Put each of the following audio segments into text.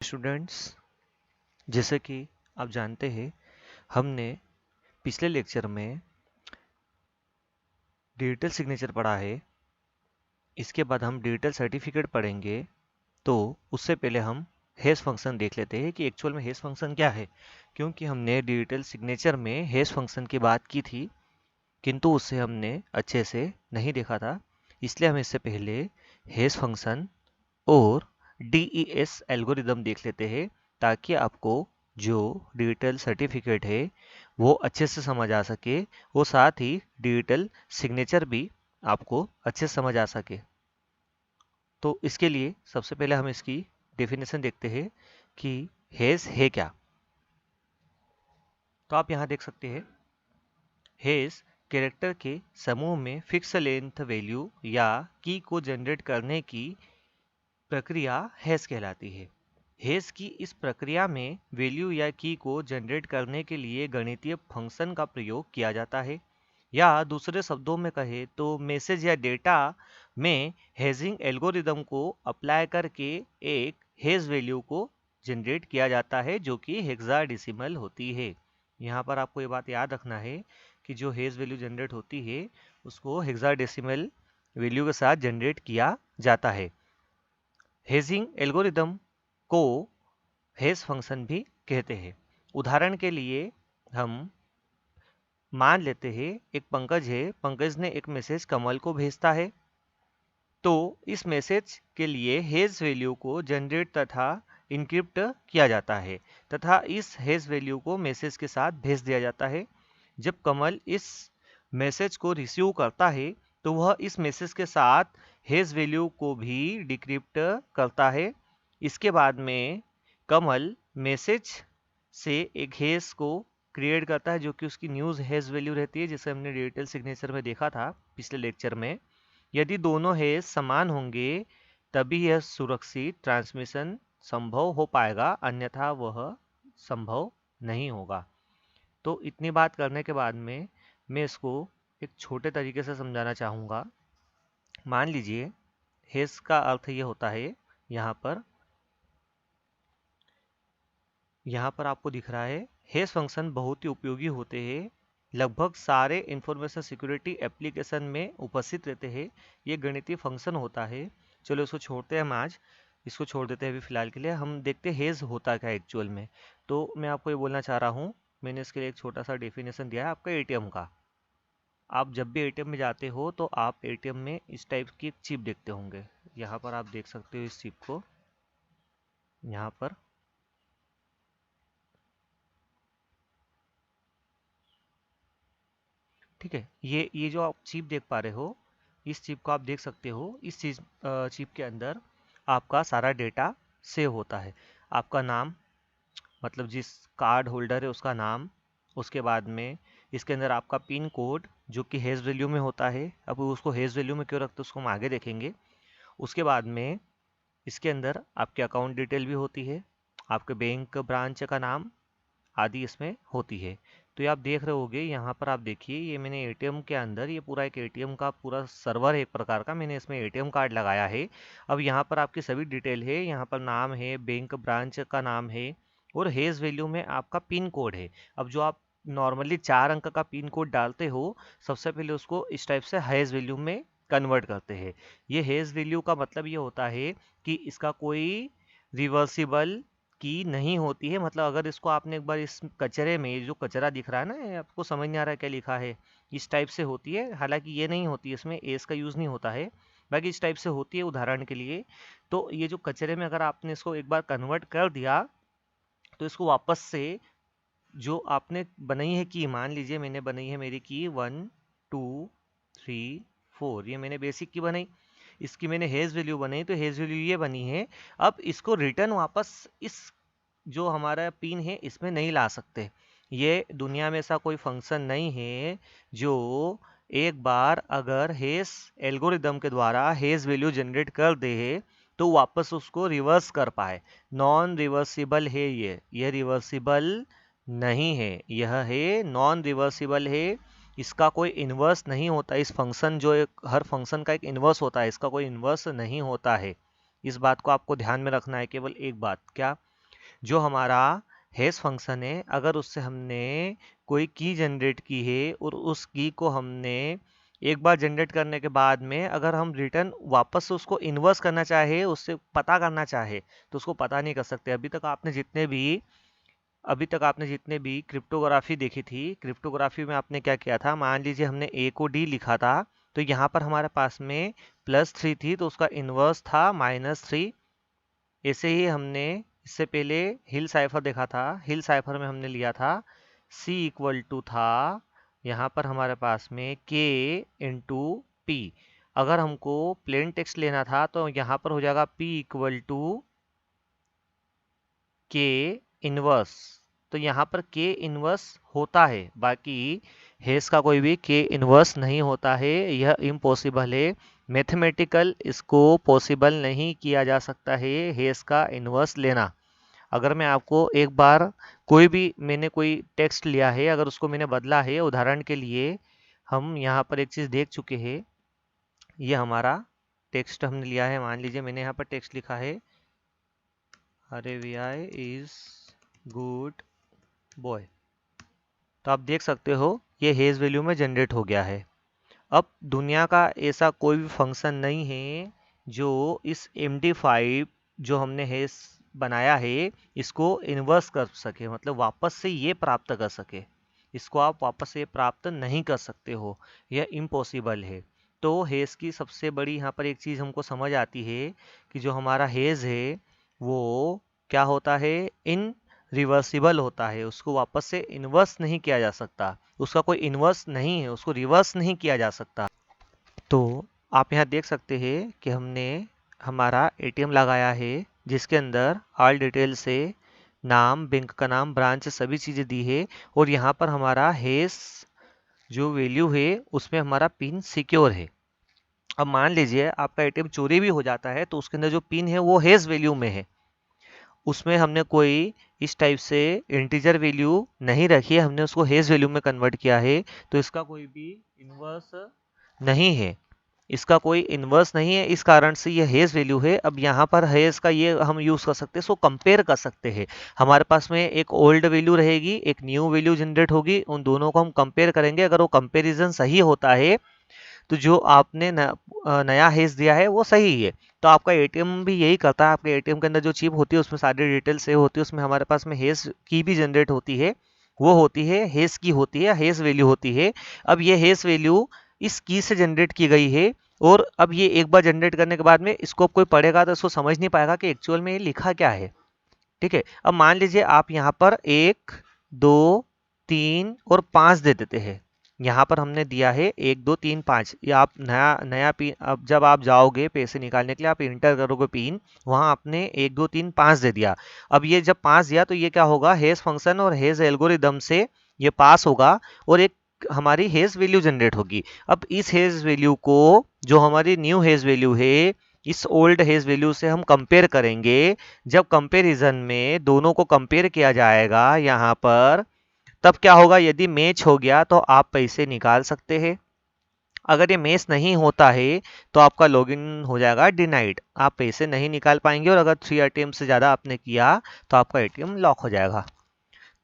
Students, जैसे कि आप जानते हैं हमने पिछले लेक्चर में डिजिटल सिग्नेचर पढ़ा है। इसके बाद हम डिजिटल सर्टिफिकेट पढ़ेंगे। तो उससे पहले हम हैश फंक्शन देख लेते हैं कि एक्चुअल में हैश फंक्शन क्या है, क्योंकि हमने डिजिटल सिग्नेचर में हैश फंक्शन की बात की थी किंतु उससे हमने अच्छे से नहीं देखा था। इसलिए हम इससे पहले हैश फंक्शन और डीईएस एल्गोरिदम देख लेते हैं, ताकि आपको जो डिजिटल सर्टिफिकेट है वो अच्छे से समझ आ सके, वो साथ ही डिजिटल सिग्नेचर भी आपको अच्छे से समझ आ सके। तो इसके लिए सबसे पहले हम इसकी डेफिनेशन देखते हैं कि हैश है क्या। तो आप यहाँ देख सकते हैं, हैश कैरेक्टर के समूह में फिक्स लेंथ वैल्यू या की को जनरेट करने की प्रक्रिया हैश कहलाती है। हैश की इस प्रक्रिया में वैल्यू या की को जनरेट करने के लिए गणितीय फंक्शन का प्रयोग किया जाता है, या दूसरे शब्दों में कहे तो मैसेज या डेटा में हैशिंग एल्गोरिदम को अप्लाई करके एक हैश वैल्यू को जनरेट किया जाता है, जो कि हेक्साडेसिमल होती है। यहाँ पर आपको ये बात याद रखना है कि जो हैश वैल्यू जनरेट होती है उसको हेक्साडेसिमल वैल्यू के साथ जनरेट किया जाता है। हैशिंग एल्गोरिदम को हैश फंक्शन भी कहते हैं। उदाहरण के लिए हम मान लेते हैं एक पंकज है, पंकज ने एक मैसेज कमल को भेजता है। तो इस मैसेज के लिए हैश वैल्यू को जनरेट तथा इनक्रिप्ट किया जाता है तथा इस हैश वैल्यू को मैसेज के साथ भेज दिया जाता है। जब कमल इस मैसेज को रिसीव करता है तो वह इस मैसेज के साथ हैश वैल्यू को भी डिक्रिप्ट करता है। इसके बाद में कमल मैसेज से एक हैश को क्रिएट करता है, जो कि उसकी न्यूज़ हैश वैल्यू रहती है, जिसे हमने डिजिटल सिग्नेचर में देखा था पिछले लेक्चर में। यदि दोनों हैश समान होंगे तभी यह सुरक्षित ट्रांसमिशन संभव हो पाएगा, अन्यथा वह संभव नहीं होगा। तो इतनी बात करने के बाद में मैं इसको एक छोटे तरीके से समझाना चाहूँगा। मान लीजिए हैश का अर्थ ये होता है, यहाँ पर आपको दिख रहा है, हैश फंक्शन बहुत ही उपयोगी होते हैं, लगभग सारे इंफॉर्मेशन सिक्योरिटी एप्लीकेशन में उपस्थित रहते हैं। ये गणितीय फंक्शन होता है। चलो इसको छोड़ते हैं, हम आज इसको छोड़ देते हैं अभी फिलहाल के लिए। हम देखते हैं हैश होता क्या है एक्चुअल में। तो मैं आपको ये बोलना चाह रहा हूँ, मैंने इसके लिए एक छोटा सा डेफिनेशन दिया है आपका एटीएम का। आप जब भी एटीएम में जाते हो तो आप एटीएम में इस टाइप की एक चिप देखते होंगे। यहाँ पर आप देख सकते हो इस चिप को, यहाँ पर ठीक है। ये जो आप चिप देख पा रहे हो, इस चिप को आप देख सकते हो। इस चीज चिप के अंदर आपका सारा डेटा सेव होता है। आपका नाम, मतलब जिस कार्ड होल्डर है उसका नाम, उसके बाद में इसके अंदर आपका पिन कोड जो कि हैश वैल्यू में होता है। अब उसको हैश वैल्यू में क्यों रखते हैं उसको हम आगे देखेंगे। उसके बाद में इसके अंदर आपके अकाउंट डिटेल भी होती है, आपके बैंक ब्रांच का नाम आदि इसमें होती है। तो ये आप देख रहे होगे, यहाँ पर आप देखिए, ये मैंने एटीएम के अंदर, ये पूरा एक एटीएम का पूरा सर्वर है एक प्रकार का, मैंने इसमें एटीएम कार्ड लगाया है। अब यहाँ पर आपकी सभी डिटेल है, यहाँ पर नाम है, बैंक ब्रांच का नाम है, और हेज वैल्यू में आपका पिन कोड है। अब जो आप नॉर्मली 4 अंक का पिन कोड डालते हो, सबसे पहले उसको इस टाइप से हेज वैल्यू में कन्वर्ट करते हैं। ये हेज वैल्यू का मतलब ये होता है कि इसका कोई रिवर्सिबल की नहीं होती है। मतलब अगर इसको आपने एक बार इस कचरे में, ये जो कचरा दिख रहा है ना, ये आपको समझ नहीं आ रहा है क्या लिखा है, इस टाइप से होती है। हालांकि ये नहीं होती, इसमें एस का यूज़ नहीं होता है, बाकी इस टाइप से होती है उदाहरण के लिए। तो ये जो कचरे में अगर आपने इसको एक बार कन्वर्ट कर दिया तो इसको वापस से जो आपने बनाई है की, मान लीजिए मैंने बनाई है मेरी की 1 2 3 4, ये मैंने बेसिक की बनाई, इसकी मैंने हेज वैल्यू बनाई, तो हेज वैल्यू ये बनी है। अब इसको रिटर्न वापस इस जो हमारा पिन है इसमें नहीं ला सकते। ये दुनिया में ऐसा कोई फंक्शन नहीं है जो एक बार अगर हेस एल्गोरिदम के द्वारा हेज वैल्यू जनरेट कर दे तो वापस उसको रिवर्स कर पाए। नॉन रिवर्सिबल है ये रिवर्सिबल नहीं है, यह है नॉन रिवर्सिबल है। इसका कोई इन्वर्स नहीं होता। इस फंक्शन जो एक, हर फंक्शन का एक इन्वर्स होता है, इसका कोई इन्वर्स नहीं होता है। इस बात को आपको ध्यान में रखना है। केवल एक बात, क्या जो हमारा हैश फंक्शन है, अगर उससे हमने कोई की जनरेट की है और उस की को हमने एक बार जनरेट करने के बाद में अगर हम रिटर्न वापस से उसको इन्वर्स करना चाहे, उससे पता करना चाहे, तो उसको पता नहीं कर सकते। अभी तक आपने जितने भी क्रिप्टोग्राफी देखी थी, क्रिप्टोग्राफी में आपने क्या किया था, मान लीजिए हमने ए को डी लिखा था, तो यहाँ पर हमारे पास में +3 थी तो उसका इन्वर्स था -3। ऐसे ही हमने इससे पहले हिल साइफर देखा था। हिल साइफर में हमने लिया था C इक्वल टू था यहाँ पर हमारे पास में K इंटू पी। अगर हमको प्लेन टेक्स्ट लेना था तो यहाँ पर हो जाएगा P equal to K inverse. तो यहाँ पर K इनवर्स होता है, बाकी हेस का कोई भी K इनवर्स नहीं होता है, यह इम्पॉसिबल है। मैथमेटिकल इसको पॉसिबल नहीं किया जा सकता है हेस का इनवर्स लेना। अगर मैं आपको एक बार मैंने कोई टेक्स्ट लिया है, अगर उसको मैंने बदला है, उदाहरण के लिए हम यहाँ पर एक चीज़ देख चुके हैं। ये हमारा टेक्स्ट हमने लिया है, मान लीजिए मैंने यहाँ पर टेक्स्ट लिखा है RAVI इज गुड बॉय। तो आप देख सकते हो ये हेज वैल्यू में जनरेट हो गया है। अब दुनिया का ऐसा कोई भी फंक्शन नहीं है जो इस MD5 जो हमने हेज बनाया है इसको इन्वर्स कर सके, मतलब वापस से ये प्राप्त कर सके। इसको आप वापस से प्राप्त नहीं कर सकते हो, यह इम्पॉसिबल है। तो हेज की सबसे बड़ी यहाँ पर एक चीज़ हमको समझ आती है कि जो हमारा हेज है वो क्या होता है, इन रिवर्सिबल होता है। उसको वापस से इन्वर्स नहीं किया जा सकता, उसका कोई इन्वर्स नहीं है, उसको रिवर्स नहीं किया जा सकता। तो आप यहाँ देख सकते हैं कि हमने हमारा एटीएम लगाया है जिसके अंदर ऑल डिटेल से नाम, बैंक का नाम, ब्रांच, सभी चीज़ें दी है। और यहाँ पर हमारा हेस जो वैल्यू है उसमें हमारा पिन सिक्योर है। अब मान लीजिए आपका एटीएम चोरी भी हो जाता है तो उसके अंदर जो पिन है वो हेस वैल्यू में है, उसमें हमने कोई इस टाइप से इंटीजर वैल्यू नहीं रखी है, हमने उसको हेज वैल्यू में कन्वर्ट किया है। तो इसका कोई भी इन्वर्स नहीं है, इसका कोई इन्वर्स नहीं है, इस कारण से ये हेज वैल्यू है। अब यहाँ पर हेज का ये हम यूज कर सकते हैं, इसको कंपेयर कर सकते हैं। हमारे पास में एक ओल्ड वैल्यू रहेगी, एक न्यू वैल्यू जनरेट होगी, उन दोनों को हम कंपेयर करेंगे। अगर वो कंपेरिजन सही होता है तो जो आपने नया हेज दिया है वो सही है। तो आपका एटीएम भी यही करता है, आपके एटीएम के अंदर जो चिप होती है उसमें सारी डिटेल सेव होती है, उसमें हमारे पास में हेज की भी जनरेट होती है, वो होती है हेज की, होती है हेज वैल्यू होती है। अब ये हेज वैल्यू इस की से जनरेट की गई है, और अब ये एक बार जनरेट करने के बाद में इसको कोई पढ़ेगा तो इसको समझ नहीं पाएगा कि एक्चुअल में ये लिखा क्या है। ठीक है, अब मान लीजिए आप यहाँ पर 1 2 3 और 5 दे देते हैं। यहाँ पर हमने दिया है 1 2 3 5। ये आप नया नया पिन, अब जब आप जाओगे पैसे निकालने के लिए आप इंटर करोगे पिन, वहाँ आपने 1 2 3 5 दे दिया। अब ये जब 5 दिया तो ये क्या होगा, हेज फंक्शन और हेज एल्गोरिदम से ये पास होगा और एक हमारी हेज वैल्यू जनरेट होगी। अब इस हेज वैल्यू को, जो हमारी न्यू हेज वैल्यू है, इस ओल्ड हेज वैल्यू से हम कंपेयर करेंगे। जब कंपैरिजन में दोनों को कंपेयर किया जाएगा यहाँ पर, तब क्या होगा, यदि मैच हो गया तो आप पैसे निकाल सकते हैं। अगर ये मैच नहीं होता है तो आपका लॉगिन हो जाएगा डिनाइड, आप पैसे नहीं निकाल पाएंगे। और अगर 3 एटीएम से ज़्यादा आपने किया तो आपका एटीएम लॉक हो जाएगा।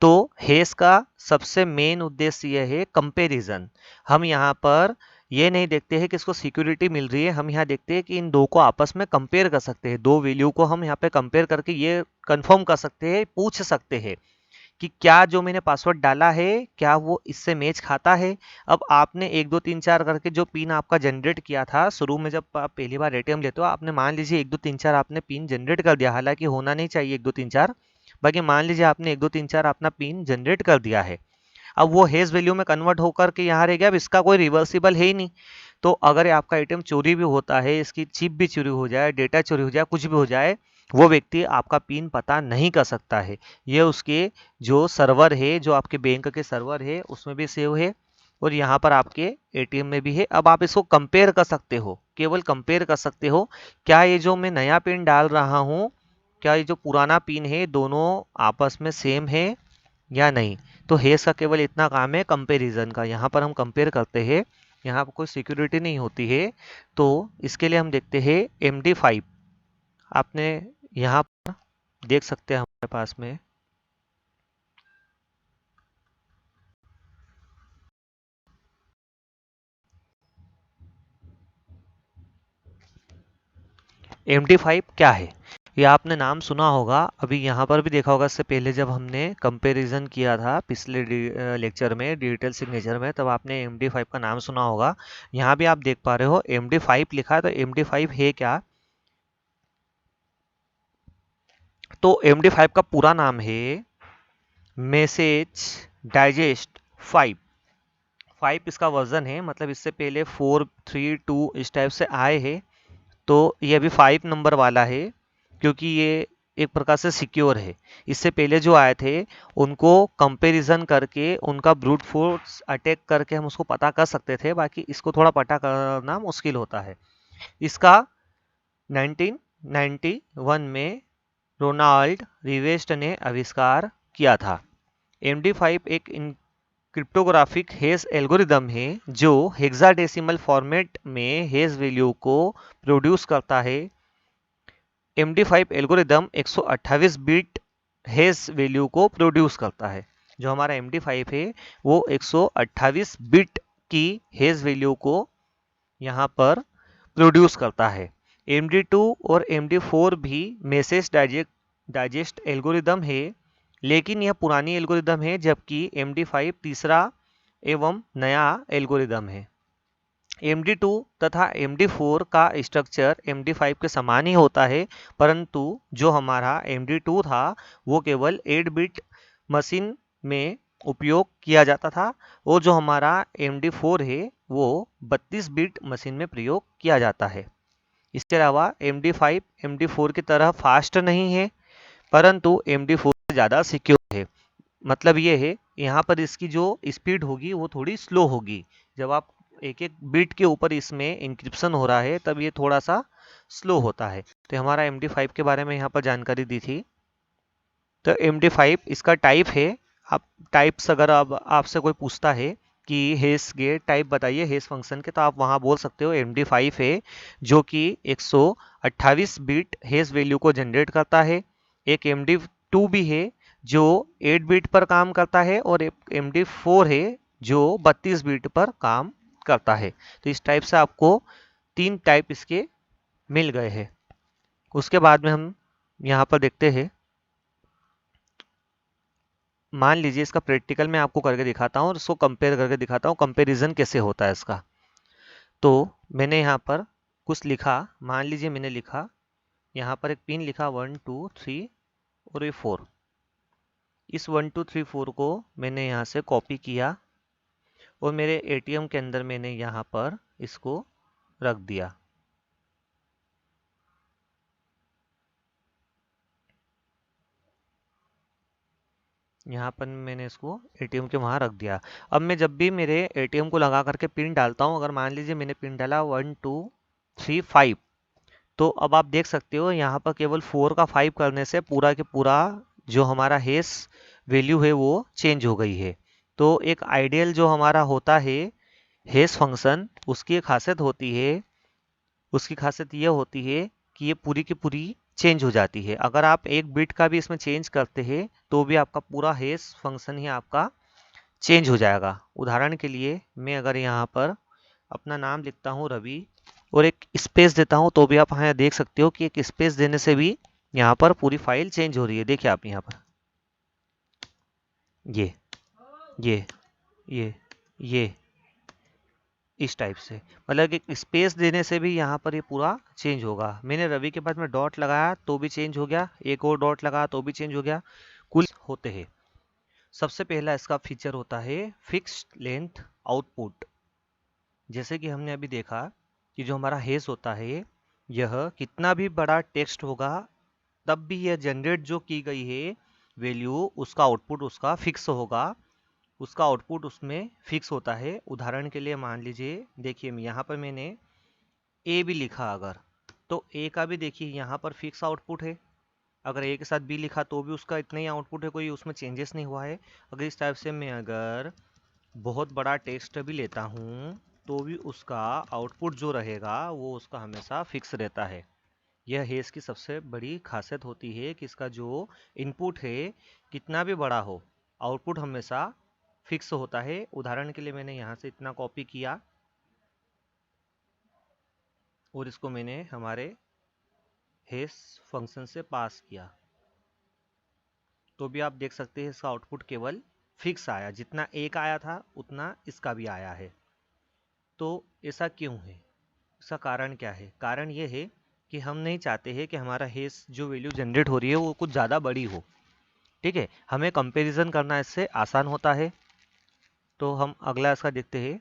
तो हेस का सबसे मेन उद्देश्य यह है कंपैरिजन। हम यहाँ पर ये नहीं देखते हैं कि इसको सिक्योरिटी मिल रही है, हम यहाँ देखते हैं कि इन दो को आपस में कंपेयर कर सकते हैं। दो वैल्यू को हम यहाँ पे कंपेयर करके ये कंफर्म कर सकते हैं, पूछ सकते हैं कि क्या जो मैंने पासवर्ड डाला है क्या वो इससे मैच खाता है। अब आपने 1 2 3 4 करके जो पिन आपका जनरेट किया था शुरू में, जब आप पहली बार एटीएम लेते हो, आपने मान लीजिए 1 2 3 4 आपने पिन जनरेट कर दिया, हालांकि होना नहीं चाहिए 1 2 3 4, बाकी मान लीजिए आपने 1 2 3 4 अपना पिन जनरेट कर दिया है। अब वो हेज वैल्यू में कन्वर्ट होकर के यहाँ रह गया, अब इसका कोई रिवर्सिबल है ही नहीं। तो अगर आपका एटीएम चोरी भी होता है, इसकी चिप भी चोरी हो जाए, डेटा चोरी हो जाए, कुछ भी हो जाए, वो व्यक्ति आपका पिन पता नहीं कर सकता है। ये उसके जो सर्वर है, जो आपके बैंक के सर्वर है उसमें भी सेव है, और यहाँ पर आपके एटीएम में भी है। अब आप इसको कंपेयर कर सकते हो, केवल कंपेयर कर सकते हो, क्या ये जो मैं नया पिन डाल रहा हूँ, क्या ये जो पुराना पिन है, दोनों आपस में सेम है या नहीं। तो हेस का केवल इतना काम है कंपैरिजन का, यहाँ पर हम कंपेयर करते हैं, यहाँ पर कोई सिक्योरिटी नहीं होती है। तो इसके लिए हम देखते हैं MD5। आपने यहाँ पर देख सकते हैं हमारे पास में MD5 क्या है। ये आपने नाम सुना होगा, अभी यहाँ पर भी देखा होगा इससे पहले जब हमने कंपैरिजन किया था पिछले लेक्चर में डिजिटल सिग्नेचर में, तब आपने MD5 का नाम सुना होगा। यहाँ भी आप देख पा रहे हो MD5 लिखा है, तो MD5 है क्या। तो MD5 का पूरा नाम है मैसेज डाइजेस्ट 5। 5 इसका वर्जन है, मतलब इससे पहले 4, 3, 2 इस टाइप से आए हैं, तो ये अभी 5 नंबर वाला है, क्योंकि ये एक प्रकार से सिक्योर है। इससे पहले जो आए थे उनको कंपैरिजन करके उनका ब्रूट फोर्स अटैक करके हम उसको पता कर सकते थे, बाकी इसको थोड़ा पता करना मुश्किल होता है। इसका 1991 में रोनाल्ड रिवेस्ट ने आविष्कार किया था। MD5 एक क्रिप्टोग्राफिक हेज एल्गोरिदम है जो हेक्साडेसिमल फॉर्मेट में हेज वैल्यू को प्रोड्यूस करता है। MD5 algorithm 128 bit hedge value को प्रोड्यूस करता है। जो हमारा MD5 है वो 128 बिट की हेज वैल्यू को यहाँ पर प्रोड्यूस करता है। MD2 और MD4 भी मैसेज डाइजेस्ट एल्गोरिदम है, लेकिन यह पुरानी एल्गोरिदम है, जबकि MD5 तीसरा एवं नया एल्गोरिदम है। MD2 तथा MD4 का स्ट्रक्चर MD5 के समान ही होता है, परंतु जो हमारा MD2 था वो केवल 8 बिट मशीन में उपयोग किया जाता था, और जो हमारा MD4 है वो 32 बिट मशीन में प्रयोग किया जाता है। इसके अलावा MD5 MD4 की तरह फास्ट नहीं है, परंतु MD4 से ज़्यादा सिक्योर है। मतलब ये है, यहाँ पर इसकी जो स्पीड होगी वो थोड़ी स्लो होगी। जब आप एक एक बिट के ऊपर इसमें इंक्रिप्शन हो रहा है तब ये थोड़ा सा स्लो होता है। तो हमारा MD5 के बारे में यहाँ पर जानकारी दी थी। तो MD5 इसका टाइप है। आप टाइप्स अगर अब आपसे कोई पूछता है कि हेस गेट टाइप बताइए हेस फंक्शन के, तो आप वहाँ बोल सकते हो MD5 है, जो कि 128 बिट हेस वैल्यू को जनरेट करता है। एक MD2 भी है जो 8 बिट पर काम करता है, और एक MD4 है जो 32 बिट पर काम करता है। तो इस टाइप से आपको 3 टाइप इसके मिल गए हैं। उसके बाद में हम यहाँ पर देखते हैं, मान लीजिए इसका प्रैक्टिकल मैं आपको करके दिखाता हूँ और उसको कंपेयर करके दिखाता हूँ कंपैरिजन कैसे होता है इसका। तो मैंने यहाँ पर कुछ लिखा, मान लीजिए मैंने लिखा यहाँ पर एक पिन लिखा 1 2 3 और ये 4। इस 1 2 3 4 को मैंने यहाँ से कॉपी किया और मेरे ATM के अंदर मैंने यहाँ पर इसको रख दिया। यहाँ पर मैंने इसको ATM के वहाँ रख दिया। अब मैं जब भी मेरे ATM को लगा करके पिन डालता हूँ, अगर मान लीजिए मैंने पिन डाला 1 2 3 5, तो अब आप देख सकते हो यहाँ पर केवल 4 का 5 करने से पूरा के पूरा जो हमारा हेस वैल्यू है वो चेंज हो गई है। तो एक आइडियल जो हमारा होता है हेस फंक्शन, उसकी एक खासियत होती है, उसकी खासियत ये होती है कि ये पूरी की पूरी चेंज हो जाती है। अगर आप एक बिट का भी इसमें चेंज करते हैं तो भी आपका पूरा हेस फंक्शन ही आपका चेंज हो जाएगा। उदाहरण के लिए मैं अगर यहाँ पर अपना नाम लिखता हूँ रवि और एक स्पेस देता हूँ, तो भी आप यहाँ देख सकते हो कि एक स्पेस देने से भी यहाँ पर पूरी फाइल चेंज हो रही है। देखिए आप यहाँ पर ये ये ये ये इस टाइप से, मतलब कि एक स्पेस देने से भी यहाँ पर ये पूरा चेंज होगा। मैंने रवि के बाद में डॉट लगाया तो भी चेंज हो गया, एक और डॉट लगाया तो भी चेंज हो गया। कुल होते हैं। सबसे पहला इसका फीचर होता है फिक्स्ड लेंथ आउटपुट। जैसे कि हमने अभी देखा कि जो हमारा हेस होता है यह कितना भी बड़ा टेक्स्ट होगा तब भी यह जनरेट जो की गई है वैल्यू, उसका आउटपुट उसका फिक्स होगा, उसका आउटपुट उसमें फिक्स होता है। उदाहरण के लिए मान लीजिए, देखिए यहाँ पर मैंने ए भी लिखा, अगर तो ए का भी देखिए यहाँ पर फिक्स आउटपुट है। अगर ए के साथ बी लिखा तो भी उसका इतना ही आउटपुट है, कोई उसमें चेंजेस नहीं हुआ है। अगर इस टाइप से मैं अगर बहुत बड़ा टेक्स्ट भी लेता हूँ तो भी उसका आउटपुट जो रहेगा वो उसका हमेशा फिक्स रहता है। यह हेस की सबसे बड़ी खासियत होती है कि इसका जो इनपुट है कितना भी बड़ा हो, आउटपुट हमेशा फिक्स होता है। उदाहरण के लिए मैंने यहाँ से इतना कॉपी किया और इसको मैंने हमारे हेस फंक्शन से पास किया, तो भी आप देख सकते हैं इसका आउटपुट केवल फिक्स आया, जितना एक आया था उतना इसका भी आया है। तो ऐसा क्यों है? इसका कारण क्या है? कारण ये है कि हम नहीं चाहते हैं कि हमारा हेस जो वैल्यू जनरेट हो रही है वो कुछ ज़्यादा बड़ी हो। ठीक है, हमें कंपैरिजन करना इससे आसान होता है। तो हम अगला इसका देखते हैं।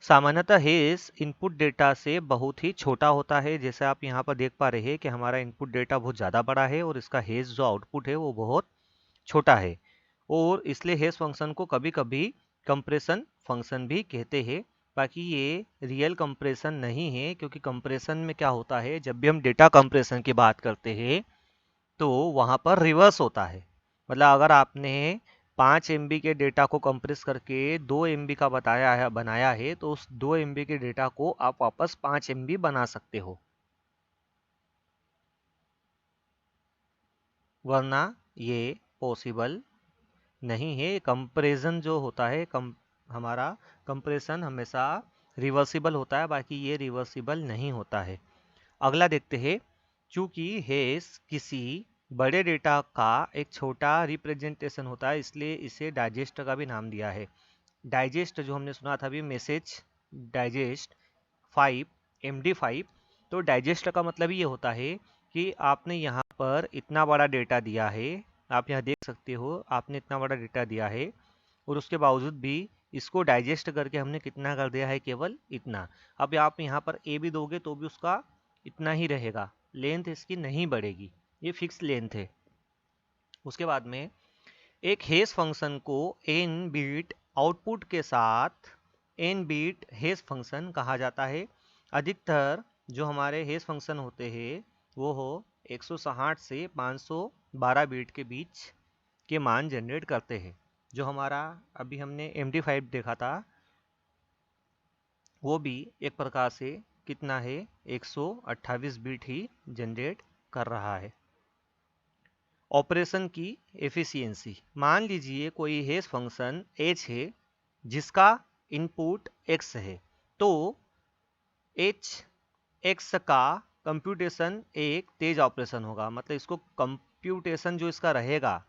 सामान्यतः हेस इनपुट डेटा से बहुत ही छोटा होता है। जैसे आप यहाँ पर देख पा रहे हैं कि हमारा इनपुट डेटा बहुत ज़्यादा बड़ा है और इसका हेस जो आउटपुट है वो बहुत छोटा है, और इसलिए हेस फंक्शन को कभी कभी कंप्रेशन फंक्शन भी कहते हैं। बाकी ये रियल कंप्रेशन नहीं है, क्योंकि कंप्रेशन में क्या होता है, जब भी हम डेटा कंप्रेशन की बात करते हैं तो वहाँ पर रिवर्स होता है। मतलब अगर आपने 5 MB के डेटा को कंप्रेस करके 2 MB का बनाया है, तो उस 2 MB के डेटा को आप वापस 5 MB बना सकते हो, वरना ये पॉसिबल नहीं है। कंपैरिजन जो होता है, हमारा कंप्रेशन हमेशा रिवर्सिबल होता है, बाकी ये रिवर्सिबल नहीं होता है। अगला देखते हैं। चूंकि हेस किसी बड़े डेटा का एक छोटा रिप्रेजेंटेशन होता है, इसलिए इसे डाइजेस्ट का भी नाम दिया है। डाइजेस्ट जो हमने सुना था अभी, मैसेज डाइजेस्ट 5 MD5। तो डाइजेस्ट का मतलब ये होता है कि आपने यहाँ पर इतना बड़ा डेटा दिया है, आप यहाँ देख सकते हो आपने इतना बड़ा डेटा दिया है, और उसके बावजूद भी इसको डाइजेस्ट करके हमने कितना कर दिया है, केवल इतना। अब आप यहाँ पर ए भी दोगे तो भी उसका इतना ही रहेगा, लेंथ इसकी नहीं बढ़ेगी, ये फिक्स लेंथ है। उसके बाद में एक हेस फंक्शन को n बीट आउटपुट के साथ n बीट हेस फंक्शन कहा जाता है। अधिकतर जो हमारे हेस फंक्शन होते हैं वो हो 160 से 512 बीट के बीच के मान जनरेट करते हैं। जो हमारा अभी हमने MD5 देखा था वो भी एक प्रकार से कितना है, 128 बीट ही जनरेट कर रहा है। ऑपरेशन की एफिशिएंसी, मान लीजिए कोई हेस फंक्शन h है जिसका इनपुट x है, तो h x का कंप्यूटेशन एक तेज ऑपरेशन होगा। मतलब इसको कंप्यूटेशन जो इसका रहेगा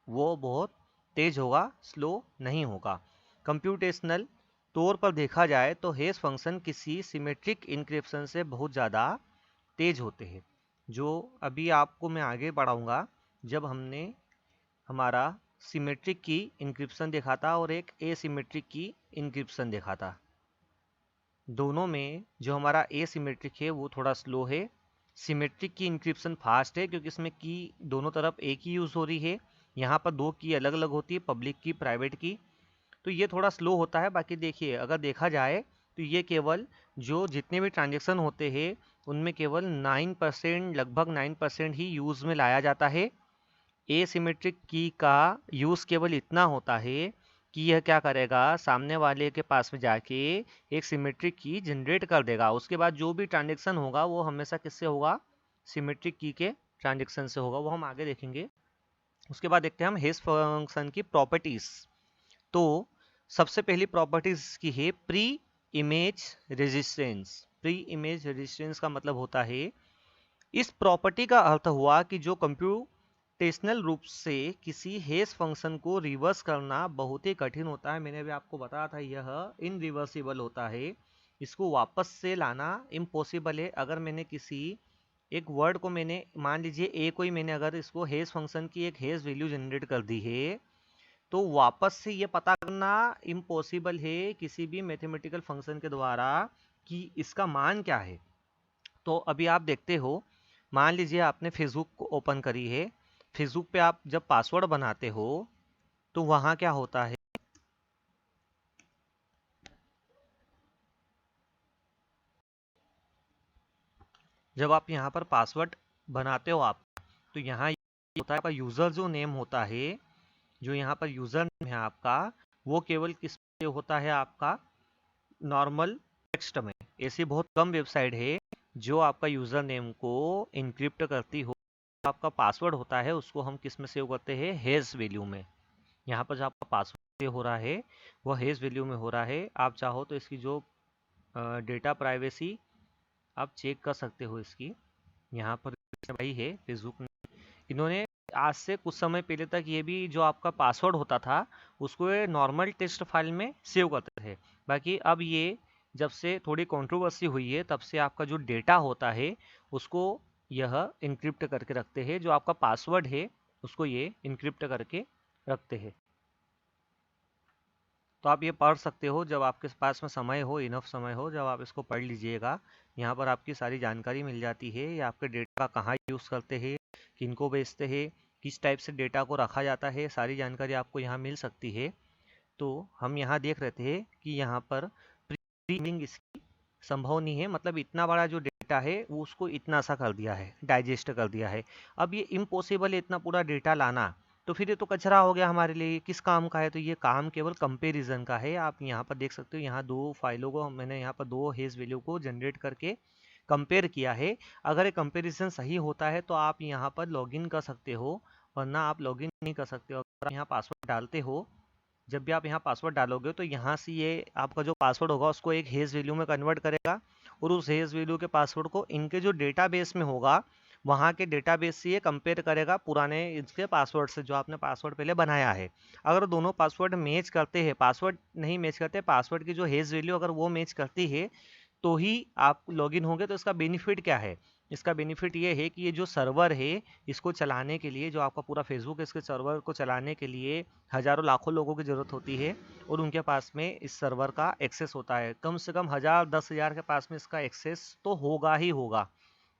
वो बहुत तेज होगा, स्लो नहीं होगा। कंप्यूटेशनल तौर पर देखा जाए तो हेस फंक्शन किसी सिमेट्रिक इंक्रिप्शन से बहुत ज़्यादा तेज होते हैं, जो अभी आपको मैं आगे बढ़ाऊंगा। जब हमने हमारा सिमेट्रिक की इंक्रिप्शन देखा था और एक एसिमेट्रिक की इंक्रिप्शन देखा था, दोनों में जो हमारा एसिमेट्रिक है वो थोड़ा स्लो है। सिमेट्रिक की इंक्रिप्शन फास्ट है, क्योंकि इसमें की दोनों तरफ एक ही यूज़ हो रही है। यहाँ पर दो की अलग अलग होती है, पब्लिक की, प्राइवेट की। तो ये थोड़ा स्लो होता है। बाकी देखिए, अगर देखा जाए तो ये केवल जो जितने भी ट्रांजेक्शन होते हैं उनमें केवल 9%, लगभग 9% ही यूज़ में लाया जाता है। एसिमेट्रिक की का यूज़ केवल इतना होता है कि यह क्या करेगा, सामने वाले के पास में जाके एक सिमेट्रिक की जनरेट कर देगा। उसके बाद जो भी ट्रांजेक्शन होगा वो हमेशा किससे होगा, सिमेट्रिक की के ट्रांजेक्शन से होगा, वो हम आगे देखेंगे। उसके बाद देखते हैं हम हेस फंक्शन की प्रॉपर्टीज। तो सबसे पहली प्रॉपर्टीज की है pre image resistance. Pre image resistance का मतलब होता है, इस प्रॉपर्टी का अर्थ हुआ कि जो कंप्यूटेशनल रूप से किसी हेस फंक्शन को रिवर्स करना बहुत ही कठिन होता है। मैंने भी आपको बताया था यह इनरिवर्सिबल होता है, इसको वापस से लाना इम्पॉसिबल है। अगर मैंने किसी एक वर्ड को, मैंने मान लीजिए ए को ही, मैंने अगर इसको हेस फंक्शन की एक हेस वैल्यू जनरेट कर दी है, तो वापस से ये पता करना इम्पॉसिबल है किसी भी मैथमेटिकल फंक्शन के द्वारा कि इसका मान क्या है। तो अभी आप देखते हो, मान लीजिए आपने फेसबुक को ओपन करी है। फेसबुक पे आप जब पासवर्ड बनाते हो तो वहाँ क्या होता है, जब आप यहाँ पर पासवर्ड बनाते हो आप, तो यहाँ होता है आपका यूज़र जो नेम होता है, जो यहाँ पर यूज़र नेम है आपका, वो केवल किस पे होता है, आपका नॉर्मल टेक्स्ट में। ऐसी बहुत कम वेबसाइट है जो आपका यूज़र नेम को इनक्रिप्ट करती हो। आपका पासवर्ड होता है उसको हम किस में सेव करते हैं, हैश वैल्यू में। यहाँ पर जो आपका पासवर्ड सेव हो रहा है वो हैश वैल्यू में हो रहा है। आप चाहो तो इसकी जो डेटा प्राइवेसी आप चेक कर सकते हो इसकी। यहाँ पर भाई है फेसबुक ने, इन्होंने आज से कुछ समय पहले तक ये भी जो आपका पासवर्ड होता था उसको ये नॉर्मल टेक्स्ट फाइल में सेव करते थे। बाकी अब ये जब से थोड़ी कंट्रोवर्सी हुई है तब से आपका जो डेटा होता है उसको यह इनक्रिप्ट करके रखते हैं। जो आपका पासवर्ड है उसको ये इनक्रिप्ट करके रखते हैं। तो आप ये पढ़ सकते हो जब आपके पास में समय हो, इनफ समय हो, जब आप इसको पढ़ लीजिएगा। यहाँ पर आपकी सारी जानकारी मिल जाती है। ये आपके डेटा कहाँ यूज़ करते हैं, किनको बेचते हैं, किस टाइप से डेटा को रखा जाता है, सारी जानकारी आपको यहाँ मिल सकती है। तो हम यहाँ देख रहे थे कि यहाँ पर प्रीमिंग इसकी संभव नहीं है। मतलब इतना बड़ा जो डेटा है वो उसको इतना सा कर दिया है, डाइजेस्ट कर दिया है। अब ये इम्पॉसिबल है इतना पूरा डेटा लाना। तो फिर ये तो कचरा हो गया हमारे लिए, किस काम का है? तो ये काम केवल कंपैरिजन का है। आप यहाँ पर देख सकते हो, यहाँ दो फाइलों को मैंने यहाँ पर दो हेज वैल्यू को जनरेट करके कंपेयर किया है। अगर ये कंपैरिजन सही होता है तो आप यहाँ पर लॉगिन कर सकते हो, वरना आप लॉगिन नहीं कर सकते हो। अगर आप यहाँ पासवर्ड डालते हो, जब भी आप यहाँ पासवर्ड डालोगे तो यहाँ से ये आपका जो पासवर्ड होगा उसको एक हेज वैल्यू में कन्वर्ट करेगा, और उस हेज वैल्यू के पासवर्ड को इनके जो डेटाबेस में होगा वहाँ के डेटाबेस से ये कंपेयर करेगा पुराने इसके पासवर्ड से, जो आपने पासवर्ड पहले बनाया है। अगर दोनों पासवर्ड मैच करते हैं, पासवर्ड नहीं मैच करते, पासवर्ड की जो हेज वैल्यू अगर वो मैच करती है तो ही आप लॉगिन होंगे। तो इसका बेनिफिट क्या है? इसका बेनिफिट ये है कि ये जो सर्वर है इसको चलाने के लिए, जो आपका पूरा फेसबुक है, इसके सर्वर को चलाने के लिए हज़ारों लाखों लोगों की ज़रूरत होती है, और उनके पास में इस सर्वर का एक्सेस होता है। कम से कम 1000-10,000 के पास में इसका एक्सेस तो होगा ही होगा।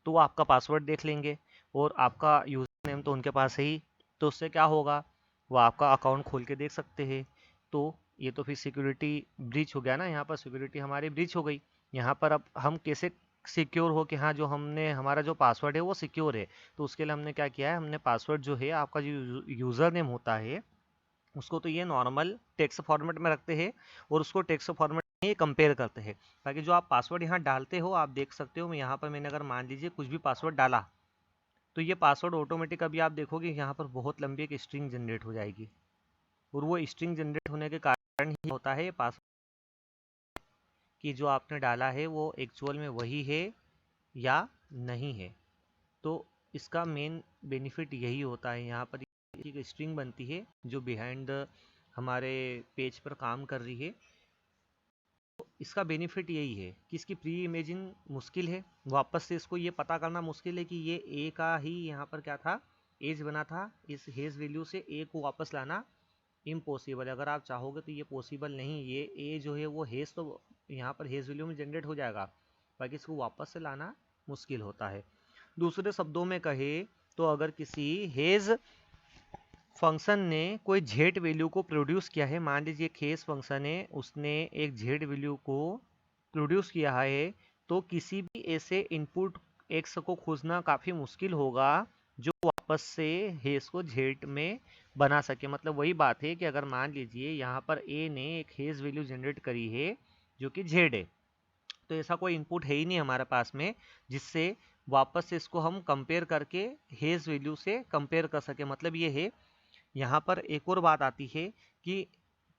तो वो आपका पासवर्ड देख लेंगे और आपका यूज़र नेम तो उनके पास है ही। तो उससे क्या होगा, वो आपका अकाउंट खोल के देख सकते हैं। तो ये तो फिर सिक्योरिटी ब्रीच हो गया ना, यहाँ पर सिक्योरिटी हमारी ब्रीच हो गई। यहाँ पर अब हम कैसे सिक्योर हो कि हाँ जो हमने हमारा जो पासवर्ड है वो सिक्योर है? तो उसके लिए हमने क्या किया है, हमने पासवर्ड जो है आपका जो यूज़र नेम होता है उसको तो ये नॉर्मल टेक्स्ट फॉर्मेट में रखते हैं और उसको टेक्स्ट फॉर्मेट में कंपेयर करते हैं। ताकि जो आप पासवर्ड यहाँ डालते हो, आप देख सकते हो, मैं यहाँ पर मैंने अगर मान लीजिए कुछ भी पासवर्ड डाला तो ये पासवर्ड ऑटोमेटिक अभी आप देखोगे यहाँ पर बहुत लंबी एक स्ट्रिंग जनरेट हो जाएगी, और वो स्ट्रिंग जनरेट होने के कारण ही होता है पासवर्ड कि जो आपने डाला है वो एक्चुअल में वही है या नहीं है। तो इसका मेन बेनिफिट यही होता है। यहाँ पर एक स्ट्रिंग बनती है जो बिहाइंड हमारे पेज पर काम कर रही है। तो इसका बेनिफिट यही है कि इसकी प्री इमेजिन मुश्किल है, वापस से इसको ये पता करना मुश्किल है कि ये ए का ही यहाँ पर क्या था, एज बना था। इस हेज वैल्यू से ए को वापस लाना इम्पॉसिबल है। अगर आप चाहोगे तो ये पॉसिबल नहीं। ये ए जो है वो हेज तो यहाँ पर हेज वैल्यू में जनरेट हो जाएगा, बाकी इसको वापस से लाना मुश्किल होता है। दूसरे शब्दों में कहे तो अगर किसी हेज फंक्शन ने कोई जेड वैल्यू को प्रोड्यूस किया है, मान लीजिए एक हेज फंक्शन है, उसने एक जेड वैल्यू को प्रोड्यूस किया है, तो किसी भी ऐसे इनपुट एक्स को खोजना काफ़ी मुश्किल होगा जो वापस से हेज को जेड में बना सके। मतलब वही बात है कि अगर मान लीजिए यहाँ पर ए ने एक हेज वैल्यू जनरेट करी है जो कि जेड है, तो ऐसा कोई इनपुट है ही नहीं हमारे पास में जिससे वापस से इसको हम कंपेयर करके हेज वैल्यू से कंपेयर कर सके। मतलब ये है, यहाँ पर एक और बात आती है कि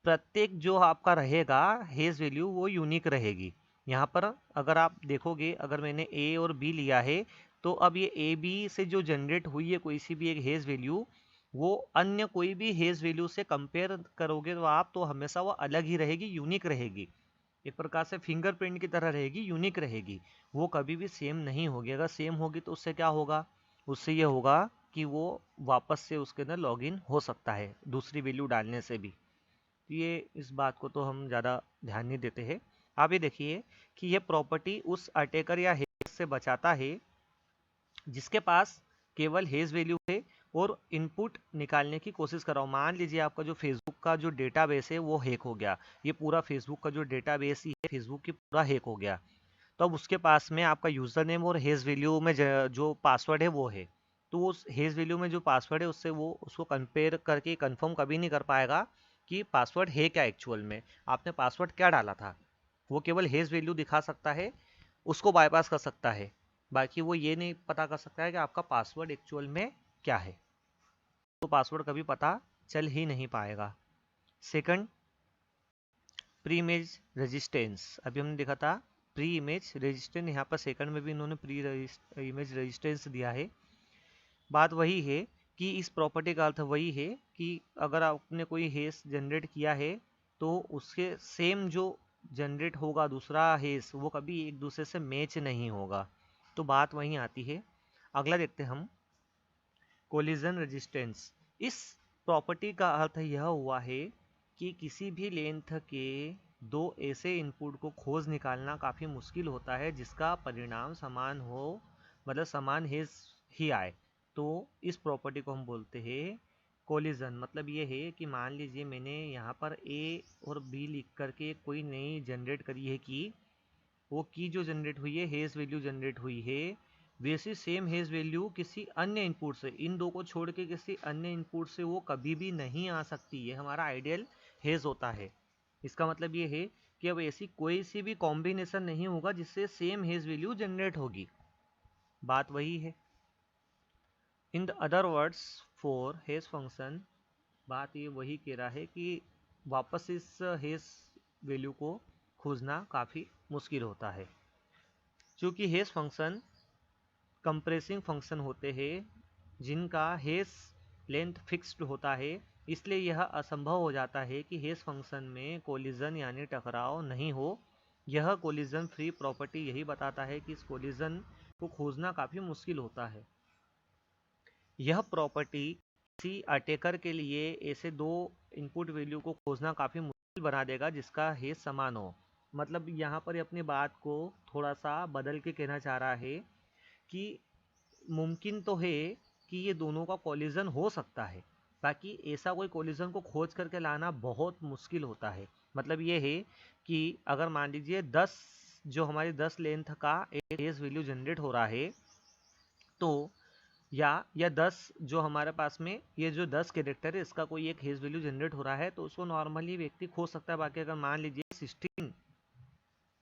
प्रत्येक जो आपका रहेगा हेज वैल्यू वो यूनिक रहेगी। यहाँ पर अगर आप देखोगे, अगर मैंने ए और बी लिया है तो अब ये ए बी से जो जनरेट हुई है कोई सी भी एक हेज वैल्यू, वो अन्य कोई भी हेज वैल्यू से कंपेयर करोगे तो आप तो हमेशा वो अलग ही रहेगी, यूनिक रहेगी। एक प्रकार से फिंगरप्रिंट की तरह रहेगी, यूनिक रहेगी। वो कभी भी सेम नहीं होगी। अगर सेम होगी तो उससे क्या होगा, उससे ये होगा कि वो वापस से उसके अंदर लॉगिन हो सकता है दूसरी वैल्यू डालने से भी। तो ये इस बात को तो हम ज़्यादा ध्यान नहीं देते हैं। आप ये देखिए कि ये प्रॉपर्टी उस अटैकर या हेज से बचाता है जिसके पास केवल हेज वैल्यू है और इनपुट निकालने की कोशिश कर रहा हूँ। मान लीजिए आपका जो फेसबुक का जो डेटाबेस है वो हैक हो गया, ये पूरा फेसबुक का जो डेटाबेस ही है फेसबुक की पूरा हैक हो गया। तो अब उसके पास में आपका यूज़र नेम और हेज वैल्यू में जो पासवर्ड है वो है। तो उस हेज वैल्यू में जो पासवर्ड है उससे वो उसको कंपेयर करके कंफर्म कभी नहीं कर पाएगा कि पासवर्ड है क्या एक्चुअल में, आपने पासवर्ड क्या डाला था। वो केवल हेज वैल्यू दिखा सकता है, उसको बाईपास कर सकता है। बाकी वो ये नहीं पता कर सकता है कि आपका पासवर्ड एक्चुअल में क्या है, तो पासवर्ड कभी पता चल ही नहीं पाएगा। Second, pre image resistance. अभी हमने देखा था प्री इमेज रेजिस्टेंस, यहाँ पर सेकंड में भी इन्होंने प्री इमेज रेजिस्टेंस दिया है। बात वही है कि इस प्रॉपर्टी का अर्थ वही है कि अगर आपने कोई हेस जनरेट किया है तो उसके सेम जो जनरेट होगा दूसरा हेस, वो कभी एक दूसरे से मैच नहीं होगा। तो बात वहीं आती है। अगला देखते हैं हम, कोलिजन रेजिस्टेंस। इस प्रॉपर्टी का अर्थ यह हुआ है कि किसी भी लेंथ के दो ऐसे इनपुट को खोज निकालना काफ़ी मुश्किल होता है जिसका परिणाम समान हो, मतलब समान हेस ही आए। तो इस प्रॉपर्टी को हम बोलते हैं कोलिजन। मतलब ये है कि मान लीजिए मैंने यहाँ पर ए और बी लिख करके कोई नई जनरेट करी है की, वो की जो जनरेट हुई है, हेज वैल्यू जनरेट हुई है, वैसी सेम हेज वैल्यू किसी अन्य इनपुट से, इन दो को छोड़ के किसी अन्य इनपुट से वो कभी भी नहीं आ सकती। ये हमारा आइडियल हेज होता है। इसका मतलब ये है कि अब ऐसी कोई सी भी कॉम्बिनेशन नहीं होगा जिससे सेम हेज वैल्यू जनरेट होगी। बात वही है। In the other words for hedge function, बात ये वही कह रहा है कि वापस इस हेज वैल्यू को खोजना काफ़ी मुश्किल होता है। क्योंकि हेज फंक्शन कंप्रेसिंग फंक्शन होते हैं जिनका हेस लेंथ फिक्स्ड होता है, इसलिए यह असंभव हो जाता है कि हेस फंक्शन में कोलिजन यानी टकराव नहीं हो। यह कोलिजन फ्री प्रॉपर्टी यही बताता है कि इस कोलिजन को खोजना काफ़ी मुश्किल होता है। यह प्रॉपर्टी किसी अटैकर के लिए ऐसे दो इनपुट वैल्यू को खोजना काफ़ी मुश्किल बना देगा जिसका हेस समान हो। मतलब यहाँ पर अपनी बात को थोड़ा सा बदल के कहना चाह रहा है कि मुमकिन तो है कि ये दोनों का कोलिजन हो सकता है, बाकी ऐसा कोई कोलिजन को खोज करके लाना बहुत मुश्किल होता है। मतलब ये है कि अगर मान लीजिए 10 जो हमारी 10 लेंथ का एक हेस वैल्यू जनरेट हो रहा है, तो या 10 जो हमारे पास में ये जो 10 कैरेक्टर है इसका कोई एक हेस वैल्यू जनरेट हो रहा है, तो उसको नॉर्मली व्यक्ति खोज सकता है। बाकी अगर मान लीजिए 16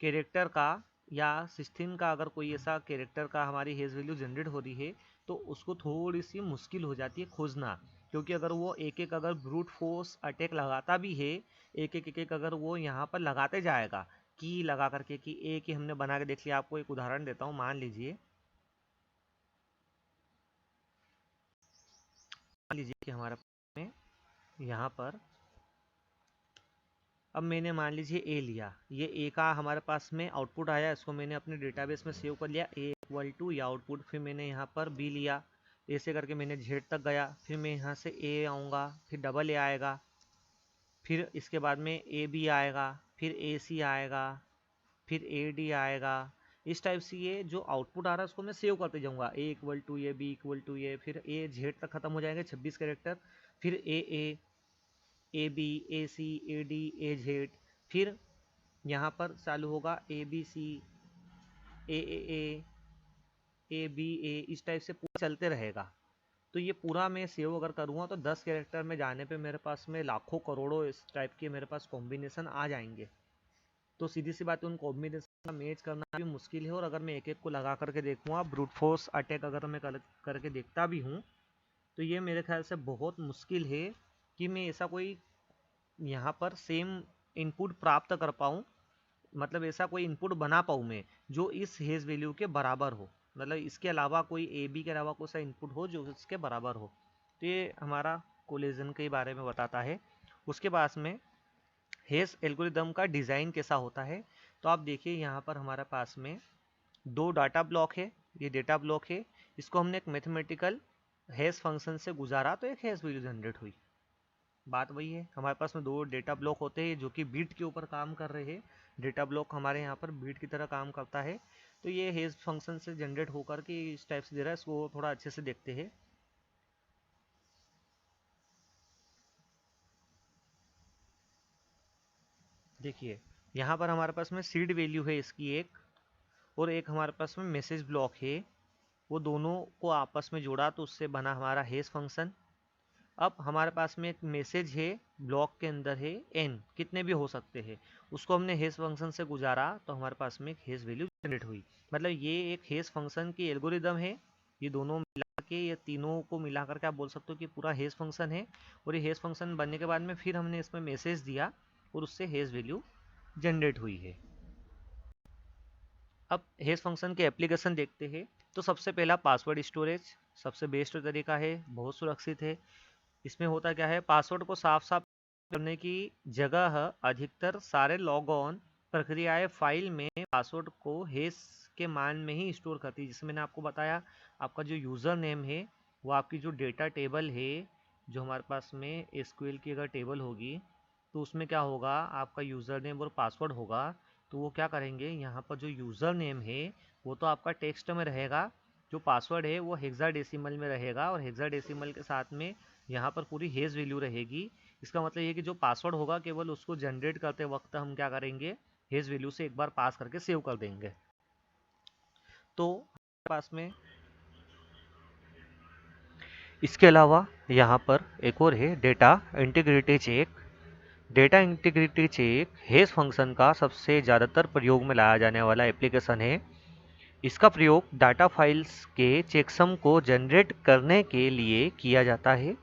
कैरेक्टर का या 16 का अगर कोई ऐसा कैरेक्टर का हमारी हेज वैल्यू जनरेट हो रही है तो उसको थोड़ी सी मुश्किल हो जाती है खोजना। क्योंकि अगर वो एक एक अगर ब्रूट फोर्स अटैक लगाता भी है, एक एक अगर वो यहाँ पर लगाते जाएगा की लगा करके कि एक ही हमने बना के देख लिया। आपको एक उदाहरण देता हूँ। मान लीजिए कि हमारे पास में यहाँ पर, अब मैंने मान लीजिए ए लिया, ये ए का हमारे पास में आउटपुट आया, इसको मैंने अपने डेटाबेस में सेव कर लिया ए इक्वल टू या आउटपुट। फिर मैंने यहाँ पर बी लिया, ऐसे करके मैंने जेड तक गया, फिर मैं यहाँ से ए आऊँगा, फिर डबल ए आएगा, फिर इसके बाद में ए बी आएगा, फिर ए सी आएगा, फिर ए डी आएगा। इस टाइप से ये जो आउटपुट आ रहा है उसको मैं सेव करते जाऊँगा, A equal to A, B equal to A, फिर ए जेड तक खत्म हो जाएंगे 26 कैरेक्टर, फिर A B, A C, A D, A Z, फिर यहाँ पर चालू होगा A B C, A A B ए, इस टाइप से पूरा चलते रहेगा। तो ये पूरा मैं सेव अगर करूँगा तो 10 कैरेक्टर में जाने पे मेरे पास में लाखों करोड़ों इस टाइप के मेरे पास कॉम्बिनेशन आ जाएंगे। तो सीधी सी बात है, उन कॉम्बिनेशन का मैच करना भी मुश्किल है। और अगर मैं एक एक को लगा करके देखूँगा, ब्रूट फोर्स अटैक अगर मैं करके देखता भी हूँ, तो ये मेरे ख्याल से बहुत मुश्किल है कि मैं ऐसा कोई यहाँ पर सेम इनपुट प्राप्त कर पाऊँ। मतलब ऐसा कोई इनपुट बना पाऊँ मैं जो इस हेज वैल्यू के बराबर हो, मतलब इसके अलावा कोई ए बी के अलावा कोई सा इनपुट हो जो इसके बराबर हो। तो ये हमारा कोलिजन के बारे में बताता है। उसके पास में हेज एल्गोरिदम का डिज़ाइन कैसा होता है, तो आप देखिए यहाँ पर हमारे पास में दो डाटा ब्लॉक है। ये डेटा ब्लॉक है, इसको हमने एक मैथमेटिकल हेज फंक्शन से गुजारा तो एक हेज वैल्यू जनरेट हुई। बात वही है, हमारे पास में दो डेटा ब्लॉक होते हैं जो कि बीट के ऊपर काम कर रहे हैं। डेटा ब्लॉक हमारे यहाँ पर बीट की तरह काम करता है। तो ये हेज फंक्शन से जनरेट होकर के इस टाइप से दे रहा है। इसको थोड़ा अच्छे से देखते हैं। देखिए यहाँ पर हमारे पास में सीड वैल्यू है इसकी एक, और एक हमारे पास में मैसेज ब्लॉक है। वो दोनों को आपस में जोड़ा तो उससे बना हमारा हेज फंक्शन। अब हमारे पास में एक मैसेज है, ब्लॉक के अंदर है एन, कितने भी हो सकते हैं, उसको हमने हेज फंक्शन से गुजारा तो हमारे पास में एक हेज वैल्यू जनरेट हुई। मतलब ये एक हेस फंक्शन की एल्गोरिदम है। ये दोनों मिला के, ये तीनों को मिला करके आप बोल सकते हो कि पूरा हेस फंक्शन है। और ये हेस फंक्शन बनने के बाद में फिर हमने इसमें मैसेज दिया और उससे हेस वैल्यू जनरेट हुई है। अब हेस फंक्शन के एप्लीकेशन देखते हैं। तो सबसे पहला पासवर्ड स्टोरेज सबसे बेस्ट तरीका है, बहुत सुरक्षित है। इसमें होता क्या है, पासवर्ड को साफ साफ करने की जगह अधिकतर सारे लॉग ऑन प्रक्रियाएं फाइल में पासवर्ड को हेस के मान में ही स्टोर करती है। जैसे मैंने आपको बताया, आपका जो यूज़र नेम है वो आपकी जो डेटा टेबल है, जो हमारे पास में एसक्यूएल की अगर टेबल होगी तो उसमें क्या होगा, आपका यूज़र नेम और पासवर्ड होगा। तो वो क्या करेंगे, यहाँ पर जो यूज़र नेम है वो तो आपका टेक्स्ट में रहेगा, जो पासवर्ड है वो हेक्साडेसिमल में रहेगा, और हेक्साडेसिमल के साथ में यहाँ पर पूरी हेज वैल्यू रहेगी। इसका मतलब ये कि जो पासवर्ड होगा केवल उसको जनरेट करते वक्त हम क्या करेंगे, हेज वैल्यू से एक बार पास करके सेव कर देंगे। तो पास में इसके अलावा यहाँ पर एक और है data integrity check. Data integrity check hash function का सबसे ज़्यादातर प्रयोग में लाया जाने वाला एप्लीकेशन है। इसका प्रयोग डाटा फाइल्स के चेकसम को जनरेट करने के लिए किया जाता है।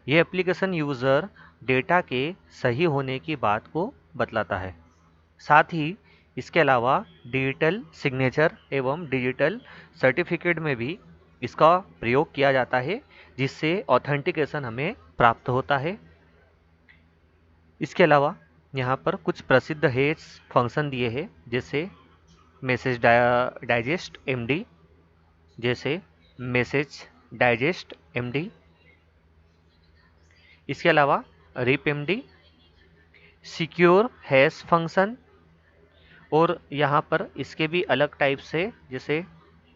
यह एप्लीकेशन यूज़र डेटा के सही होने की बात को बतलाता है। साथ ही इसके अलावा डिजिटल सिग्नेचर एवं डिजिटल सर्टिफिकेट में भी इसका प्रयोग किया जाता है, जिससे ऑथेंटिकेशन हमें प्राप्त होता है। इसके अलावा यहाँ पर कुछ प्रसिद्ध हेज फंक्शन दिए हैं, जैसे मैसेज डाइजेस्ट एमडी, जैसे मैसेज डाइजेस्ट एमडी। इसके अलावा RIP MD, secure hash function, और यहाँ पर इसके भी अलग टाइप से, जैसे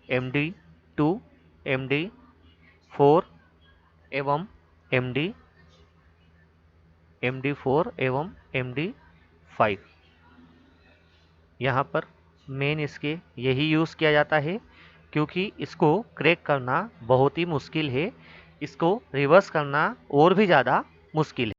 MD2, MD4 एवं MD4 एवं MD5। यहाँ पर मेन इसके यही यूज़ किया जाता है, क्योंकि इसको क्रैक करना बहुत ही मुश्किल है। इसको रिवर्स करना और भी ज़्यादा मुश्किल है।